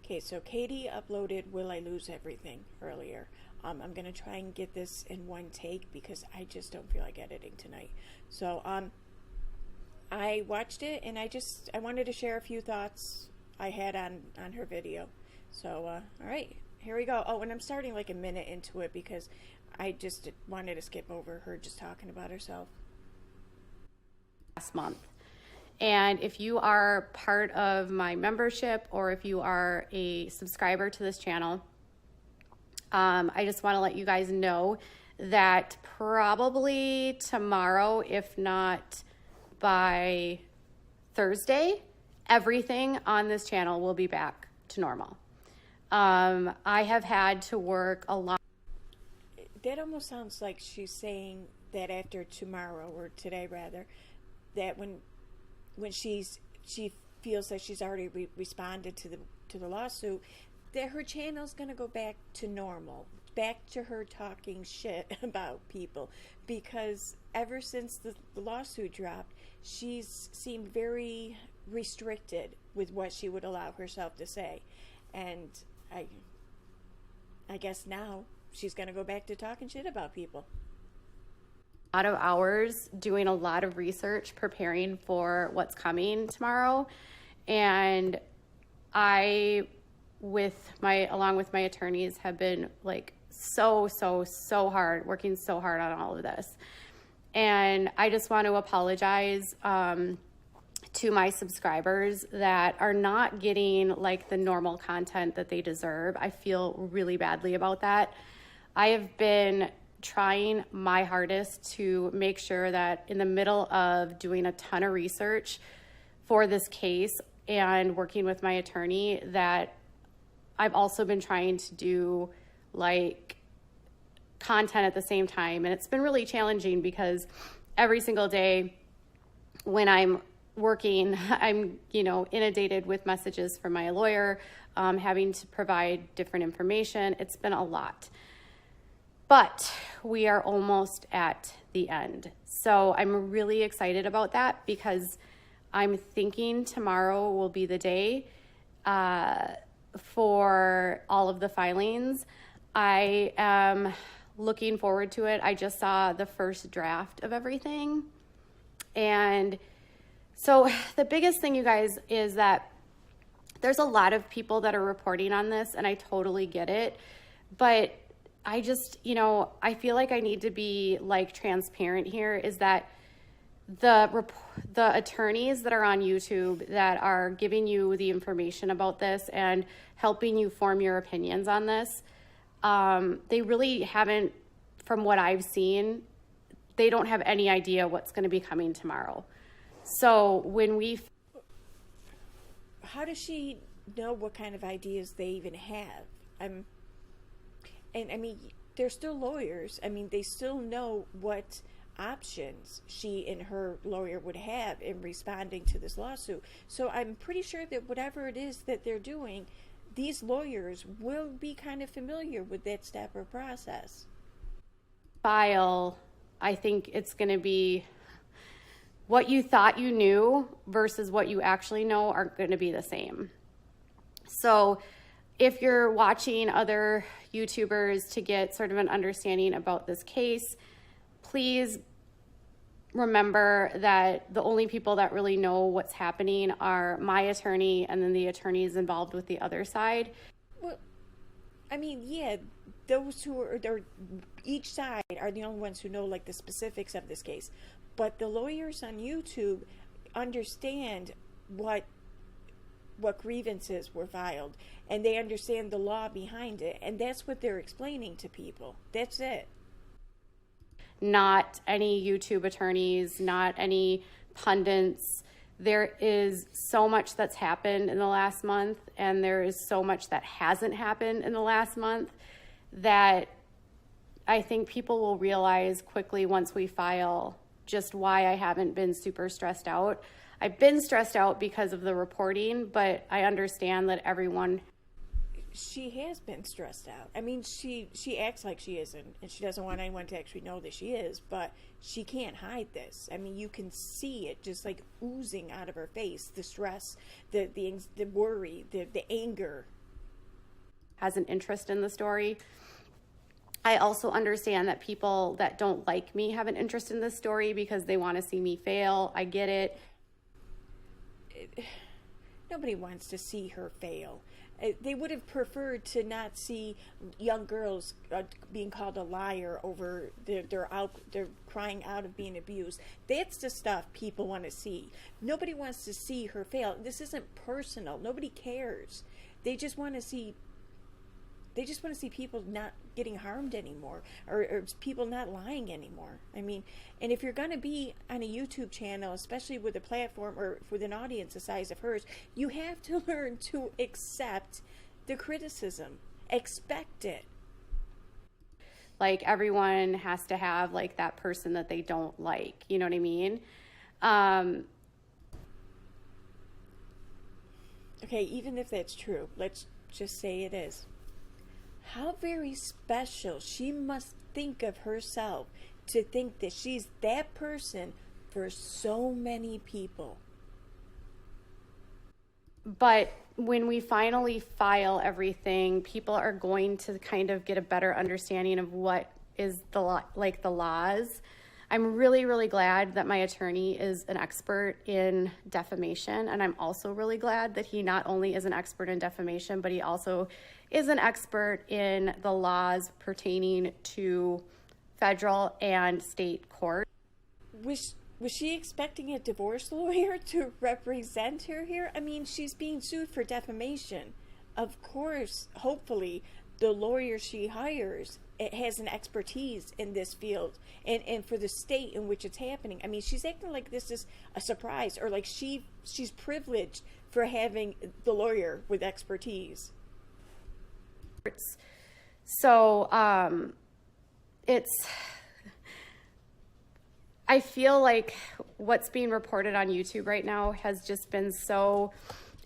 Okay, so Katie uploaded Will I Lose Everything earlier. I'm going to try and get this in one take because I just don't feel like editing tonight. So I watched it and I wanted to share a few thoughts I had on her video. So all right, here we go. Oh, and I'm starting like a minute into it because I just wanted to skip over her just talking about herself. Last month. And if you are part of my membership or if you are a subscriber to this channel, I just want to let you guys know that probably tomorrow, if not by Thursday, everything on this channel will be back to normal. I have had to work a lot. That almost sounds like she's saying that after tomorrow, or today rather, that when she feels that she's already responded to the lawsuit, that her channel's going to go back to normal, back to her talking shit about people, because ever since the lawsuit dropped, she's seemed very restricted with what she would allow herself to say. And I guess now she's going to go back to talking shit about people. A lot of hours doing a lot of research, preparing for what's coming tomorrow. And I, along with my attorneys, have been like so hard, working so hard on all of this. And I just want to apologize to my subscribers that are not getting like the normal content that they deserve. I feel really badly about that. I have been trying my hardest to make sure that in the middle of doing a ton of research for this case and working with my attorney, that I've also been trying to do like content at the same time. And it's been really challenging because every single day when I'm working, I'm, inundated with messages from my lawyer, having to provide different information. It's been a lot. But we are almost at the end. So I'm really excited about that because I'm thinking tomorrow will be the day for all of the filings. I am looking forward to it. I just saw the first draft of everything. And so the biggest thing, you guys, is that there's a lot of people that are reporting on this, and I totally get it. But I just, I feel like I need to be like transparent here, is that the attorneys that are on YouTube that are giving you the information about this and helping you form your opinions on this, they really haven't, from what I've seen, they don't have any idea what's going to be coming tomorrow. So when how does she know what kind of ideas they even have? And I mean, they're still lawyers. I mean, they still know what options she and her lawyer would have in responding to this lawsuit. So I'm pretty sure that whatever it is that they're doing, these lawyers will be kind of familiar with that step or process. File, I think it's going to be what you thought you knew versus what you actually know are going to be the same. So if you're watching other YouTubers to get sort of an understanding about this case, please remember that the only people that really know what's happening are my attorney and then the attorneys involved with the other side. Well, I mean, yeah, those who are each side are the only ones who know like the specifics of this case. But the lawyers on YouTube understand what grievances were filed, and they understand the law behind it, and that's what they're explaining to people. That's it. Not any YouTube attorneys, not any pundits. There is so much that's happened in the last month, and there is so much that hasn't happened in the last month that I think people will realize quickly once we file just why I haven't been super stressed out. I've been stressed out because of the reporting, but I understand that everyone... She has been stressed out. I mean, she acts like she isn't, and she doesn't want anyone to actually know that she is, but she can't hide this. I mean, you can see it just like oozing out of her face, the stress, the worry, the anger. has an interest in the story. I also understand that people that don't like me have an interest in this story because they want to see me fail. I get it. Nobody wants to see her fail. They would have preferred to not see young girls being called a liar over they're crying out of being abused. That's the stuff people want to see. Nobody wants to see her fail. This isn't personal. Nobody cares. They just want to see people not getting harmed anymore, or people not lying anymore. I mean, and if you're going to be on a YouTube channel, especially with a platform or with an audience the size of hers, you have to learn to accept the criticism. Expect it. Like, everyone has to have, like, that person that they don't like. You know what I mean? Okay, even if that's true, let's just say it is. How very special she must think of herself to think that she's that person for so many people. But when we finally file everything, people are going to kind of get a better understanding of what is the laws. I'm really, really glad that my attorney is an expert in defamation. And I'm also really glad that he not only is an expert in defamation, but he also is an expert in the laws pertaining to federal and state court. Was she expecting a divorce lawyer to represent her here? I mean, she's being sued for defamation. Of course, hopefully, the lawyer she hires has an expertise in this field and for the state in which it's happening. I mean, she's acting like this is a surprise, or like she's privileged for having the lawyer with expertise. So I feel like what's being reported on YouTube right now has just been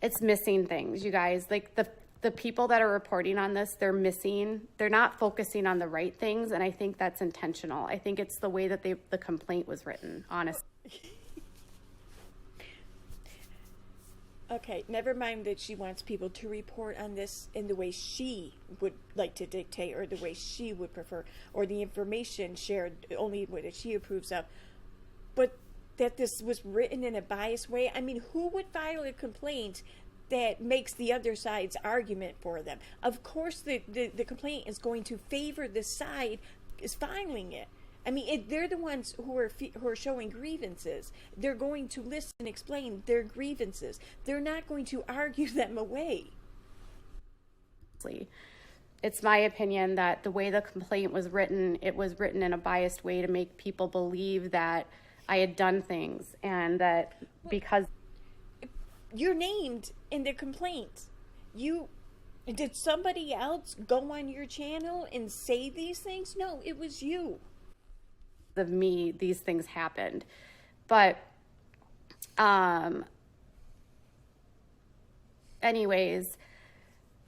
it's missing things, you guys. Like, the people that are reporting on this, they're not focusing on the right things, and I think that's intentional. I think it's the way that the complaint was written, honestly. Okay, never mind that she wants people to report on this in the way she would like to dictate, or the way she would prefer, or the information shared only the way that she approves of. But that this was written in a biased way. I mean, who would file a complaint that makes the other side's argument for them? Of course, the complaint is going to favor the side is filing it. I mean, they're the ones who are showing grievances. They're going to list and explain their grievances. They're not going to argue them away. It's my opinion that the way the complaint was written, it was written in a biased way to make people believe that I had done things, and that because you're named in the complaint. Did somebody else go on your channel and say these things? No, it was you. Of me, these things happened. But anyways,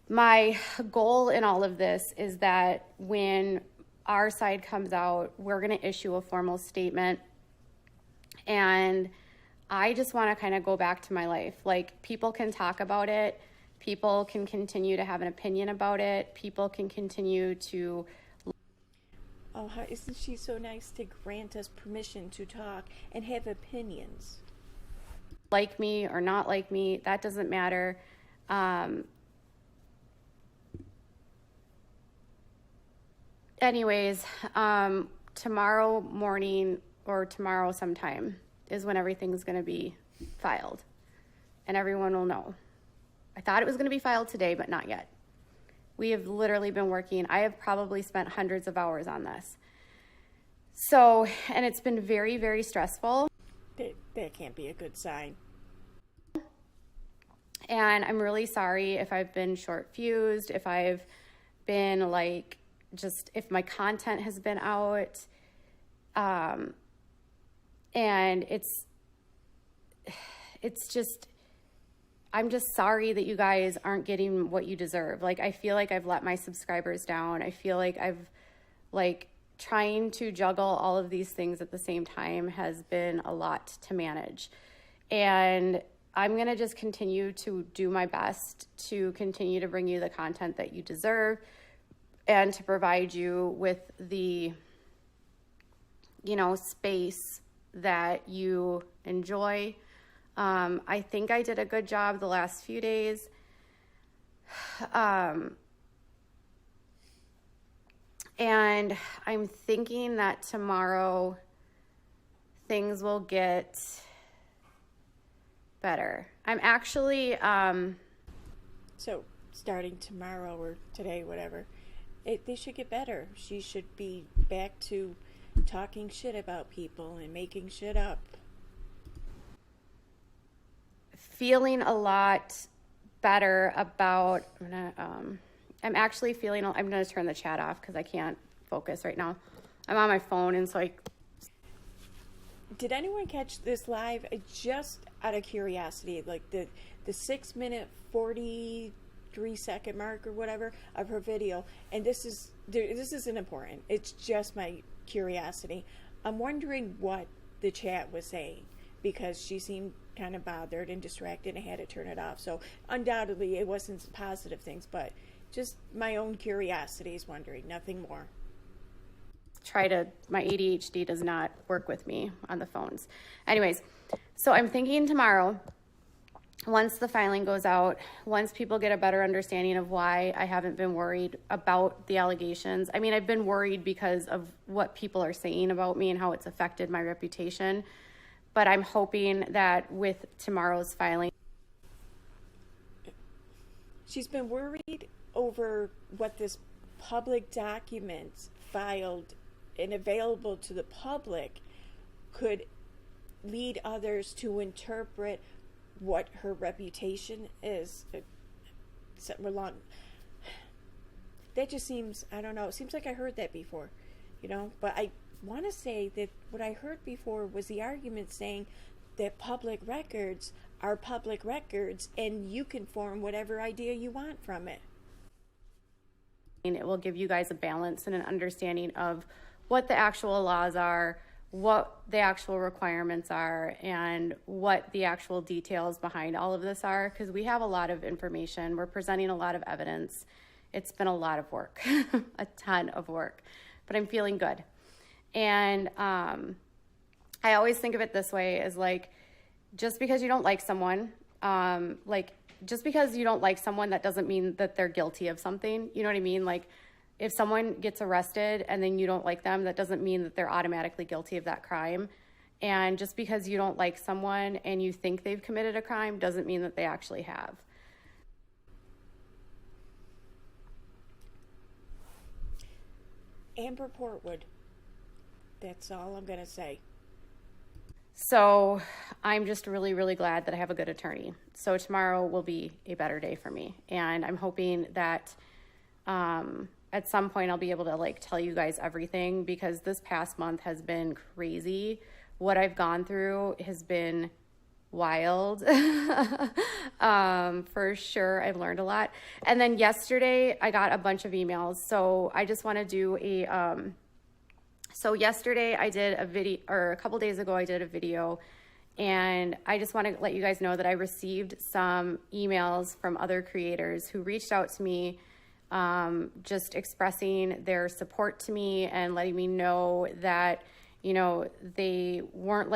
my goal in all of this is that when our side comes out, we're going to issue a formal statement. And I just want to kind of go back to my life. Like, people can talk about it. People can continue to have an opinion about it. People can continue to... Oh, isn't she so nice to grant us permission to talk and have opinions? Like me or not like me, that doesn't matter. Anyways, tomorrow morning or tomorrow sometime is when everything's going to be filed, and everyone will know. I thought it was going to be filed today, but not yet. We have literally been working. I have probably spent hundreds of hours on this. So, and it's been very, very stressful. That can't be a good sign. And I'm really sorry if I've been short-fused, if I've been like, just if my content has been out. And it's just, I'm just sorry that you guys aren't getting what you deserve. Like, I feel like I've let my subscribers down. I feel like trying to juggle all of these things at the same time has been a lot to manage. And I'm going to just continue to do my best to continue to bring you the content that you deserve and to provide you with the, space that you enjoy. I think I did a good job the last few days. And I'm thinking that tomorrow things will get better. I'm actually, So starting tomorrow or today, whatever, they should get better. She should be back to talking shit about people and making shit up. feeling a lot better about, I'm going to turn the chat off because I can't focus right now. I'm on my phone, and so Did anyone catch this live? Just out of curiosity, like the 6-minute 43-second mark or whatever of her video, and this isn't important. It's just my curiosity. I'm wondering what the chat was saying because she seemed kind of bothered and distracted and had to turn it off. So undoubtedly it wasn't positive things, but just my own curiosity is wondering, nothing more. my ADHD does not work with me on the phones. Anyways, so I'm thinking tomorrow, once the filing goes out, once people get a better understanding of why I haven't been worried about the allegations. I mean, I've been worried because of what people are saying about me and how it's affected my reputation. But I'm hoping that with tomorrow's filing. She's been worried over what this public document filed and available to the public could lead others to interpret what her reputation is. That just seems, I don't know, it seems like I heard that before, but I want to say that what I heard before was the argument saying that public records are public records and you can form whatever idea you want from it. And it will give you guys a balance and an understanding of what the actual laws are, what the actual requirements are, and what the actual details behind all of this are, because we have a lot of information. We're presenting a lot of evidence. It's been a lot of work, a ton of work, but I'm feeling good. And I always think of it this way, as just because you don't like someone, just because you don't like someone, that doesn't mean that they're guilty of something. You know what I mean? If someone gets arrested and then you don't like them, that doesn't mean that they're automatically guilty of that crime. And just because you don't like someone and you think they've committed a crime doesn't mean that they actually have. Amber Portwood. That's all I'm going to say. So I'm just really, really glad that I have a good attorney. So tomorrow will be a better day for me. And I'm hoping that at some point I'll be able to tell you guys everything, because this past month has been crazy. What I've gone through has been wild. For sure. I've learned a lot. And then yesterday I got a bunch of emails. So I just want to do so yesterday I did a video, or a couple days ago I did a video, and I just want to let you guys know that I received some emails from other creators who reached out to me, just expressing their support to me and letting me know that, they weren't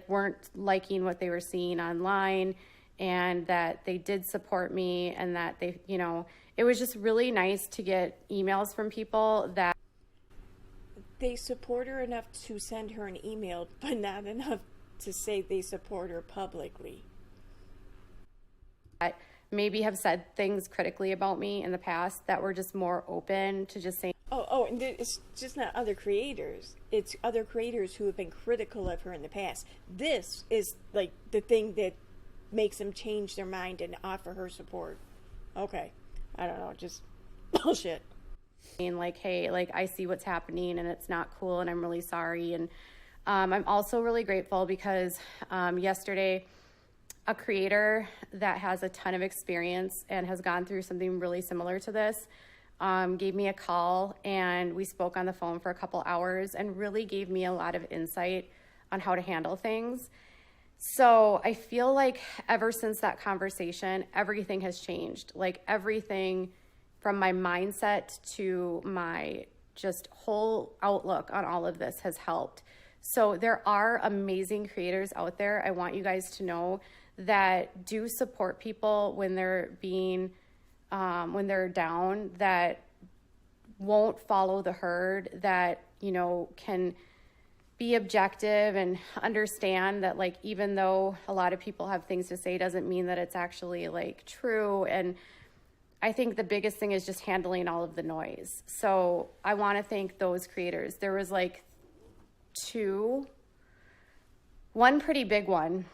weren't liking what they were seeing online, and that they did support me, and that they, it was just really nice to get emails from people that they support her enough to send her an email, but not enough to say they support her publicly. That maybe have said things critically about me in the past that were just more open to just saying. And it's just not other creators. It's other creators who have been critical of her in the past. This is the thing that makes them change their mind and offer her support. Okay. I don't know, just bullshit. Hey, I see what's happening and it's not cool and I'm really sorry. And I'm also really grateful because yesterday a creator that has a ton of experience and has gone through something really similar to this gave me a call, and we spoke on the phone for a couple hours and really gave me a lot of insight on how to handle things. So I feel like ever since that conversation, everything has changed. Like everything from my mindset to my just whole outlook on all of this has helped. So there are amazing creators out there. I want you guys to know that do support people when they're when they're down, that won't follow the herd, that, can be objective and understand that, like, even though a lot of people have things to say doesn't mean that it's actually like true. And I think the biggest thing is just handling all of the noise. So I want to thank those creators. There was like one pretty big one,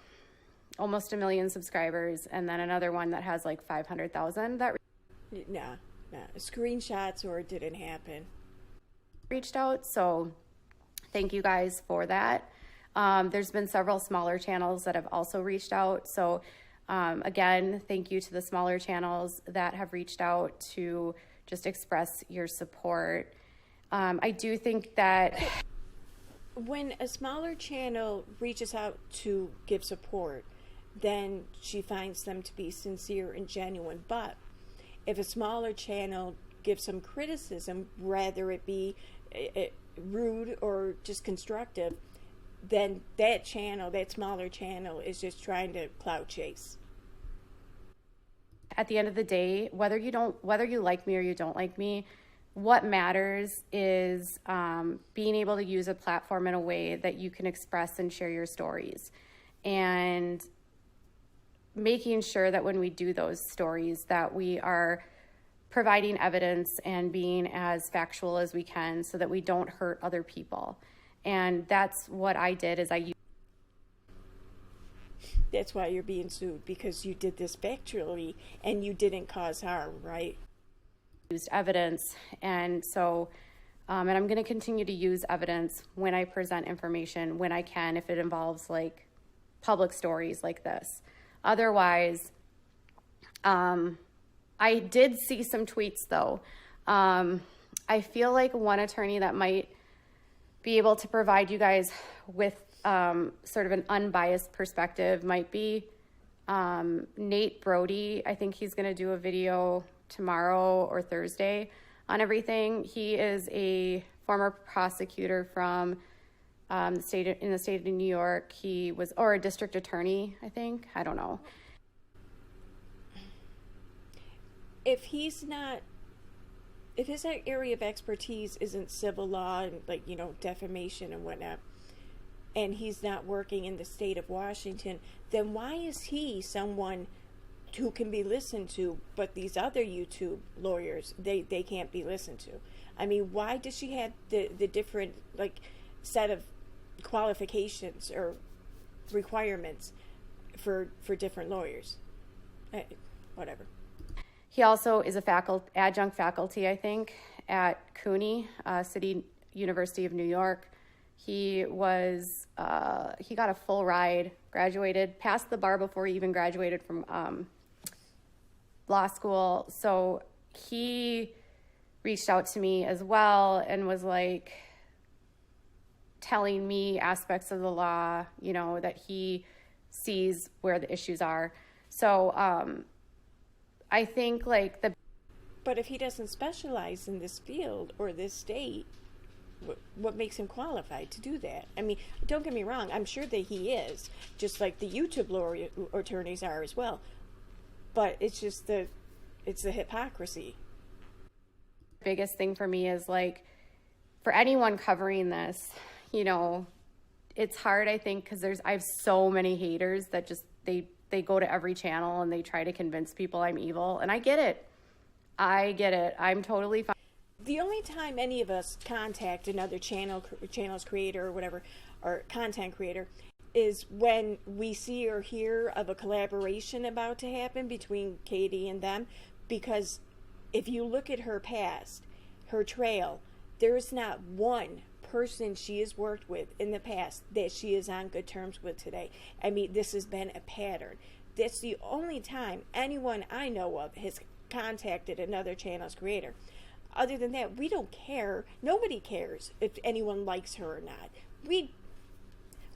almost 1 million subscribers, and then another one that has like 500,000 that No, screenshots, or it didn't happen. Reached out. So thank you guys for that. There's been several smaller channels that have also reached out. So again, thank you to the smaller channels that have reached out to just express your support. I do think that when a smaller channel reaches out to give support, then she finds them to be sincere and genuine. But if a smaller channel gives some criticism, whether it be rude or just constructive, then that smaller channel is just trying to clout chase. At the end of the day, whether you like me or you don't like me, what matters is being able to use a platform in a way that you can express and share your stories, and making sure that when we do those stories that we are providing evidence and being as factual as we can so that we don't hurt other people. And that's what I did. That's why you're being sued, because you did this factually and you didn't cause harm, right? Used evidence. And so and I'm going to continue to use evidence when I present information, when I can, if it involves like public stories like this. Otherwise, I did see some tweets though. I feel like one attorney that might be able to provide you guys with sort of an unbiased perspective might be Nate Brody. I think he's going to do a video tomorrow or Thursday on everything. He is a former prosecutor from in the state of New York. He was, or a district attorney, I think. I don't know. If his area of expertise isn't civil law and defamation and whatnot, and he's not working in the state of Washington, then why is he someone who can be listened to, but these other YouTube lawyers, they can't be listened to? I mean, why does she have the different set of qualifications or requirements for different lawyers? Whatever. He also is a adjunct faculty, I think, at CUNY, City University of New York. He got a full ride, graduated, passed the bar before he even graduated from law school. So he reached out to me as well and was like telling me aspects of the law, that he sees where the issues are. So I think But if he doesn't specialize in this field or this state, what makes him qualified to do that? I mean, don't get me wrong, I'm sure that he is, just like the YouTube lawyer attorneys are as well. But it's just the hypocrisy. Biggest thing for me is for anyone covering this, it's hard, I think, because I have so many haters that just they go to every channel and they try to convince people I'm evil, and I get it. I'm totally fine. The only time any of us contact another channel's creator or whatever, or content creator, is when we see or hear of a collaboration about to happen between Katie and them. Because if you look at her past, her trail, there is not one person she has worked with in the past that she is on good terms with today. I mean, this has been a pattern. That's the only time anyone I know of has contacted another channel's creator. Other than that, we don't care. Nobody cares if anyone likes her or not.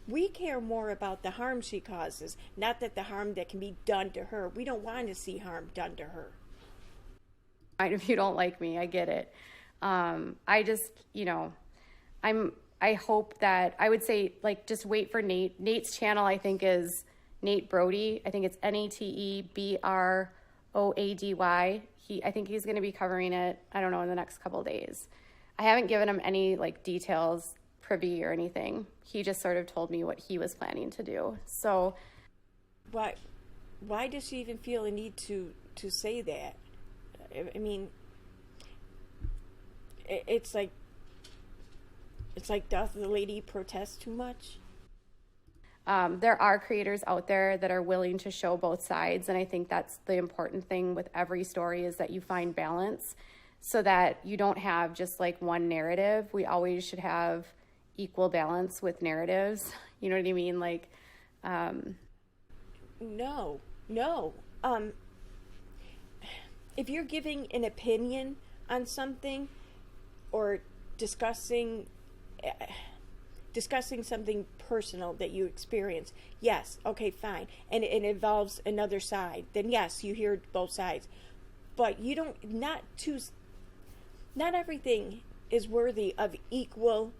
We care more about the harm she causes, not that the harm that can be done to her. We don't want to see harm done to her. If you don't like me, I get it. I just, I hope that, I would say, like, just wait for Nate. Nate's channel, I think, is Nate Brody. I think it's NETEBROADY. I think he's going to be covering it, I don't know, in the next couple of days. I haven't given him any, like, details, privy or anything. He just sort of told me what he was planning to do. So why does she even feel a need to say that? I mean, it's like doth the lady protest too much? There are creators out there that are willing to show both sides, and I think that's the important thing with every story, is that you find balance so that you don't have just like one narrative. We always should have equal balance with narratives. You know what I mean? Like, No. If you're giving an opinion on something or discussing something personal that you experience, yes, okay, fine, and it involves another side, then yes, you hear both sides. But you don't, not everything is worthy of equal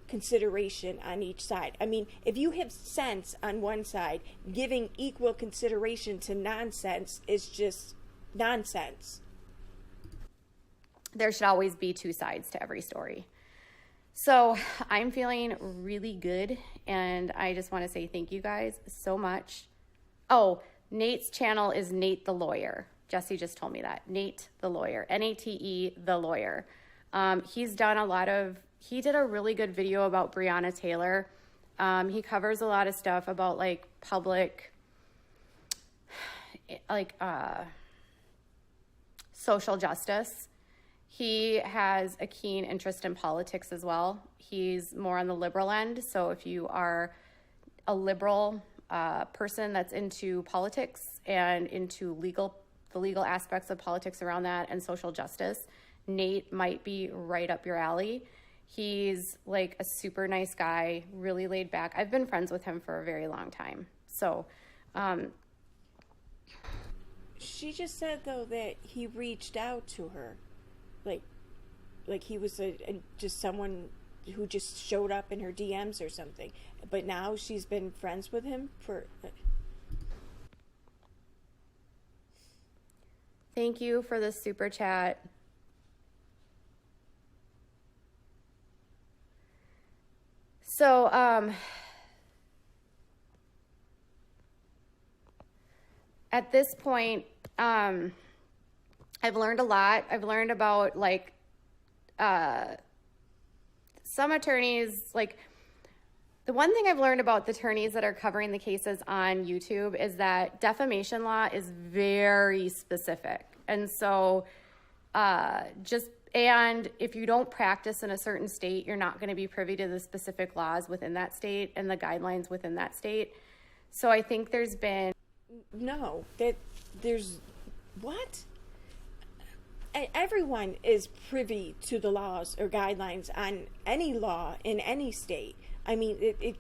consideration on each side. I mean, if you have sense on one side, giving equal consideration to nonsense is just nonsense. There should always be two sides to every story. So I'm feeling really good, and I just want to say thank you guys so much. Oh, Nate's channel is Nate the Lawyer. Jesse just told me that. Nate the Lawyer. Nate the Lawyer. He's done he did a really good video about Breonna Taylor. He covers a lot of stuff about like public, like social justice. He has a keen interest in politics as well. He's more on the liberal end. So if you are a liberal person that's into politics and into the legal aspects of politics around that and social justice, Nate might be right up your alley. He's like a super nice guy, really laid back. I've been friends with him for a very long time. So, she just said though that he reached out to her, like he was just someone who just showed up in her DMs or something. But now she's been friends with him for. Thank you for the super chat. So, at this point, I've learned a lot. I've learned about like some attorneys, like the one thing I've learned about the attorneys that are covering the cases on YouTube is that defamation law is very specific. And so and if you don't practice in a certain state, you're not going to be privy to the specific laws within that state and the guidelines within that state. So I think there's been... No, what? Everyone is privy to the laws or guidelines on any law in any state. I mean, it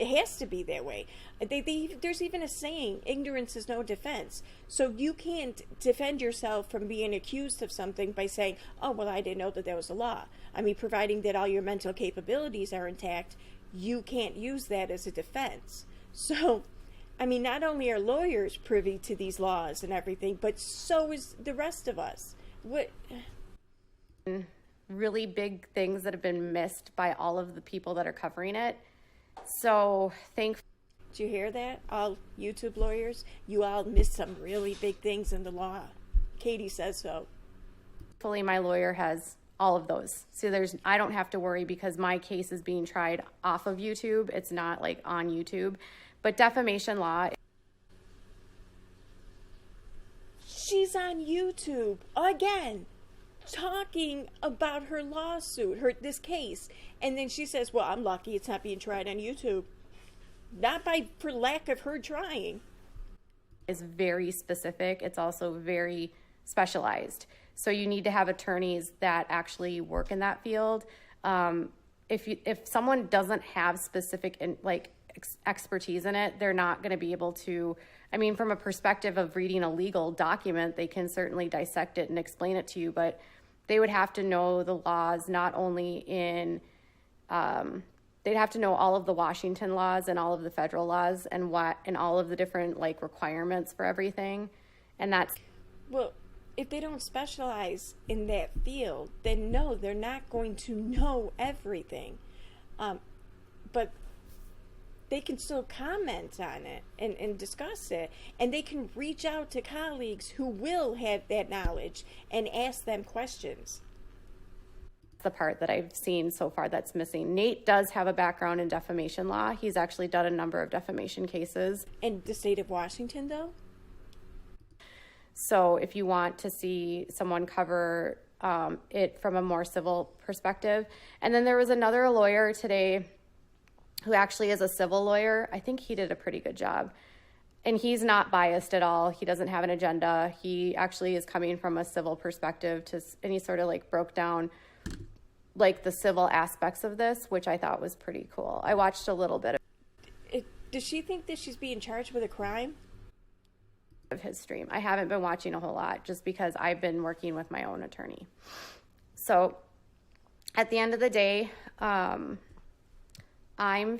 has to be that way. There's even a saying, ignorance is no defense. So you can't defend yourself from being accused of something by saying, oh, well, I didn't know that was a law. I mean, providing that all your mental capabilities are intact, you can't use that as a defense. So, I mean, not only are lawyers privy to these laws and everything, but so is the rest of us. What? Really big things that have been missed by all of the people that are covering it. So thankfully... Did you hear that? All YouTube lawyers, you all missed some really big things in the law. Katie says so. Hopefully my lawyer has all of those. So I don't have to worry because my case is being tried off of YouTube. It's not like on YouTube. But defamation law... She's on YouTube again, talking about her lawsuit, this case. And then she says, well, I'm lucky it's not being tried on YouTube. Not for lack of her trying. It's very specific. It's also very specialized. So you need to have attorneys that actually work in that field. if someone doesn't have specific expertise in it, they're not going to be able to. I mean, from a perspective of reading a legal document, they can certainly dissect it and explain it to you, but they would have to know the laws not only in they'd have to know all of the Washington laws and all of the federal laws and all of the different like requirements for everything. And that's, well, if they don't specialize in that field, then no, they're not going to know everything. But they can still comment on it and discuss it. And they can reach out to colleagues who will have that knowledge and ask them questions. the part that I've seen so far that's missing. Nate does have a background in defamation law. He's actually done a number of defamation cases. In the state of Washington, though? So if you want to see someone cover it from a more civil perspective. And then there was another lawyer today who actually is a civil lawyer. I think he did a pretty good job. And he's not biased at all. He doesn't have an agenda. He actually is coming from a civil perspective and he sort of like broke down like the civil aspects of this, which I thought was pretty cool. I watched a little bit Does she think that she's being charged with a crime? Of his stream. I haven't been watching a whole lot just because I've been working with my own attorney. So at the end of the day, I'm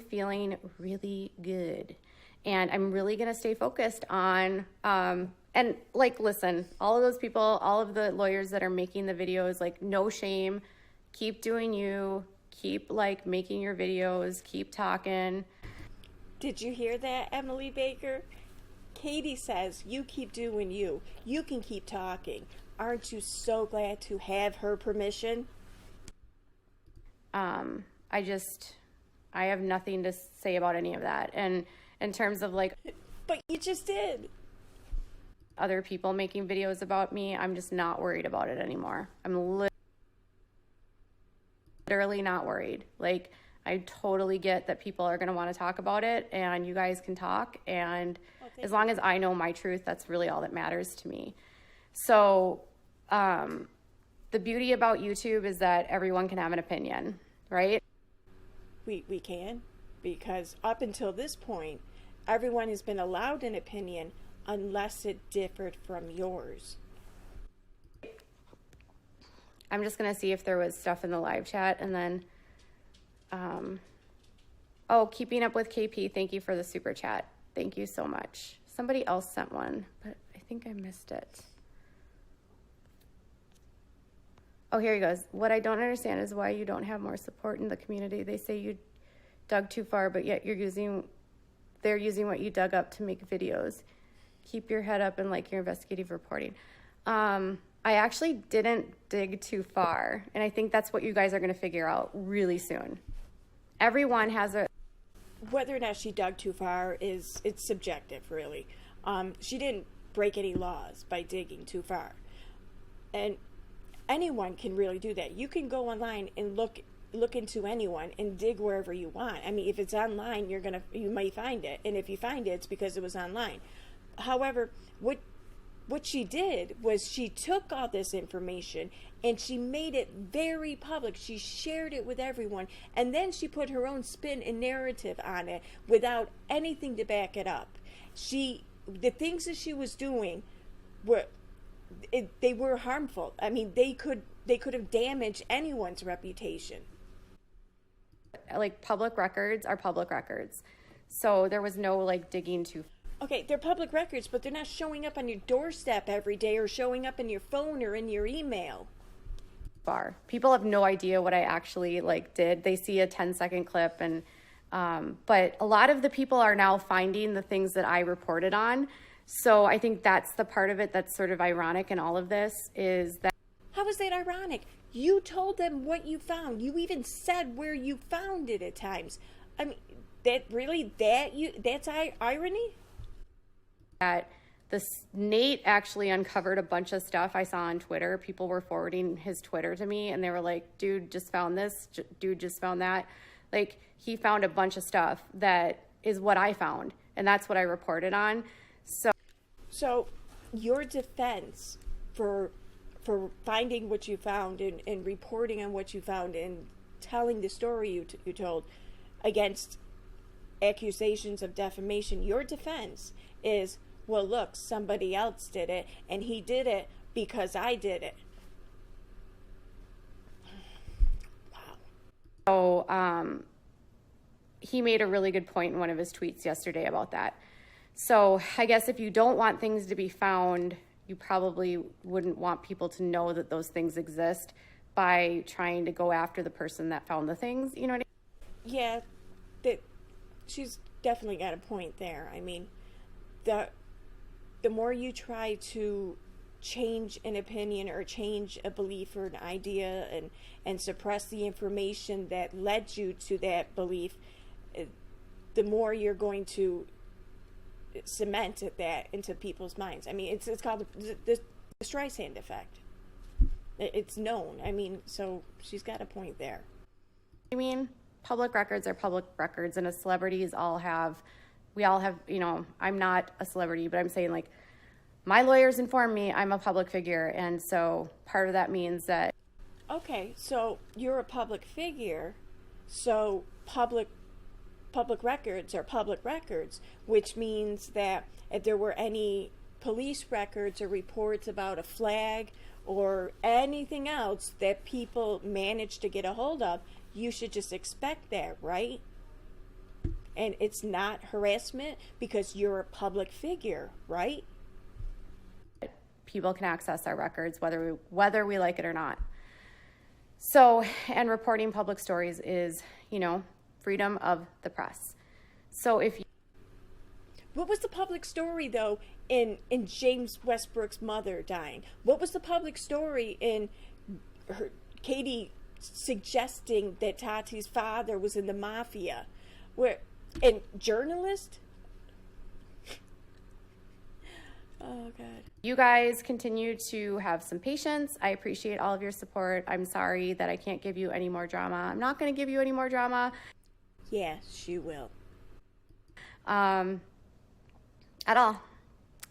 feeling really good. And I'm really going to stay focused on, and like, listen, all of those people, all of the lawyers that are making the videos, like, no shame, keep doing you, keep like making your videos, keep talking. Did you hear that, Emily Baker? Katie says, you keep doing you. You can keep talking. Aren't you so glad to have her permission? I have nothing to say about any of that. And in terms of like, but you just did. Other people making videos about me, I'm just not worried about it anymore. I'm literally not worried. Like, I totally get that people are going to want to talk about it and you guys can talk. And as long as I know my truth, that's really all that matters to me. So, the beauty about YouTube is that everyone can have an opinion, right? We can, because up until this point, everyone has been allowed an opinion unless it differed from yours. I'm just going to see if there was stuff in the live chat and then, keeping up with KP. Thank you for the super chat. Thank you so much. Somebody else sent one, but I think I missed it. Oh, here he goes. What I don't understand is why you don't have more support in the community. They say you dug too far, but yet they're using what you dug up to make videos. Keep your head up and like your investigative reporting. I actually didn't dig too far, and I think that's what you guys are going to figure out really soon. Everyone has Whether or not she dug too far it's subjective, really. She didn't break any laws by digging too far. And anyone can really do that. You can go online and look into anyone and dig wherever you want. I mean, if it's online, you might find it. And if you find it, it's because it was online. However, what she did was she took all this information and she made it very public. She shared it with everyone. And then she put her own spin and narrative on it without anything to back it up. The things that she was doing they were harmful. I mean, they could have damaged anyone's reputation. like public records are public records. So there was no like digging too. Okay, they're public records, but they're not showing up on your doorstep every day or showing up in your phone or in your email. Far. People have no idea what I actually like did. They see a 10-second clip and but a lot of the people are now finding the things that I reported on. So I think that's the part of it that's sort of ironic in all of this is that. How is that ironic? You told them what you found. You even said where you found it at times. I mean, that's irony? That Nate actually uncovered a bunch of stuff I saw on Twitter. People were forwarding his Twitter to me and they were like, dude just found this, dude just found that. Like, he found a bunch of stuff that is what I found, and that's what I reported on. So your defense for finding what you found and reporting on what you found and telling the story you told against accusations of defamation, your defense is, well, look, somebody else did it, and he did it because I did it. Wow. So he made a really good point in one of his tweets yesterday about that. So I guess if you don't want things to be found, you probably wouldn't want people to know that those things exist by trying to go after the person that found the things. You know what I mean? Yeah, she's definitely got a point there. I mean, the more you try to change an opinion or change a belief or an idea and suppress the information that led you to that belief, the more you're going to cement that into people's minds. I mean, it's called the Streisand effect. It's known. I mean, so she's got a point there. I mean, public records are public records, and as celebrities we all have, you know, I'm not a celebrity, but I'm saying, like, my lawyers inform me I'm a public figure, and so part of that means that... Okay, so you're a public figure, so public records are public records, which means that if there were any police records or reports about a flag or anything else that people managed to get a hold of, you should just expect that, right? And it's not harassment because you're a public figure, right? People can access our records whether we like it or not. So, and reporting public stories is, you know, freedom of the press. So if you... What was the public story, though, in James Westbrook's mother dying? What was the public story in Katie suggesting that Tati's father was in the mafia? And journalist? Oh, God. You guys continue to have some patience. I appreciate all of your support. I'm sorry that I can't give you any more drama. I'm not going to give you any more drama. Yes, she will. At all.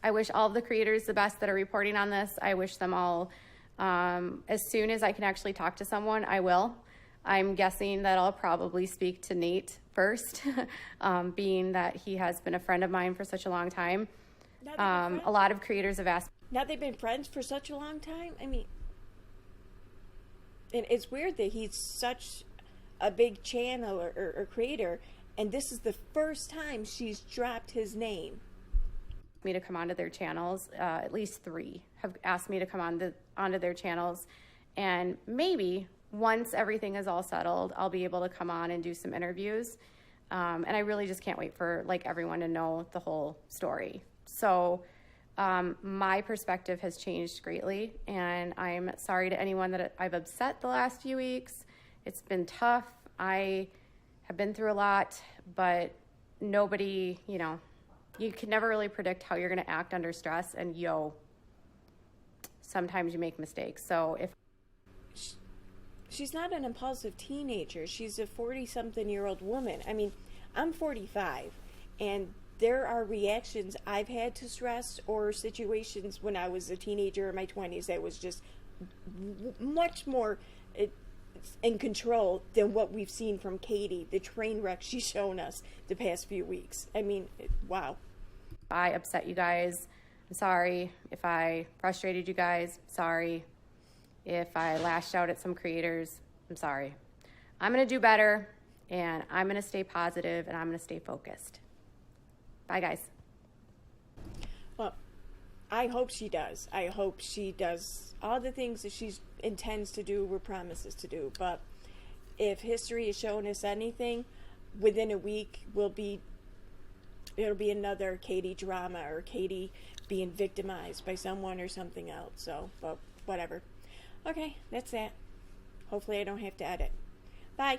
I wish all of the creators the best that are reporting on this. I wish them all, as soon as I can actually talk to someone, I will. I'm guessing that I'll probably speak to Nate first, being that he has been a friend of mine for such a long time. A lot of creators have asked. Now they've been friends for such a long time? I mean, and it's weird that he's such a big channel or creator, and this is the first time she's dropped his name. Me to come onto their channels. At least 3 have asked me to come onto their channels, and maybe once everything is all settled, I'll be able to come on and do some interviews. And I really just can't wait for, like, everyone to know the whole story. So my perspective has changed greatly, and I'm sorry to anyone that I've upset the last few weeks. It's been tough. I have been through a lot, but nobody, you know, you can never really predict how you're going to act under stress, and sometimes you make mistakes. So if she's not an impulsive teenager, she's a 40-something-year-old woman. I mean, I'm 45, and there are reactions I've had to stress or situations when I was a teenager in my 20s that was just much more in control than what we've seen from Katie, the train wreck she's shown us the past few weeks. I mean, wow. I upset you guys, I'm sorry. If I frustrated you guys, sorry. If I lashed out at some creators, I'm sorry. I'm going to do better, and I'm going to stay positive, and I'm going to stay focused. Bye, guys. Well, I hope she does. I hope she does all the things that she intends to do or promises to do. But if history has shown us anything, within a week it'll be another Katie drama or Katie being victimized by someone or something else. So, but whatever. Okay, that's that. Hopefully I don't have to edit. Bye.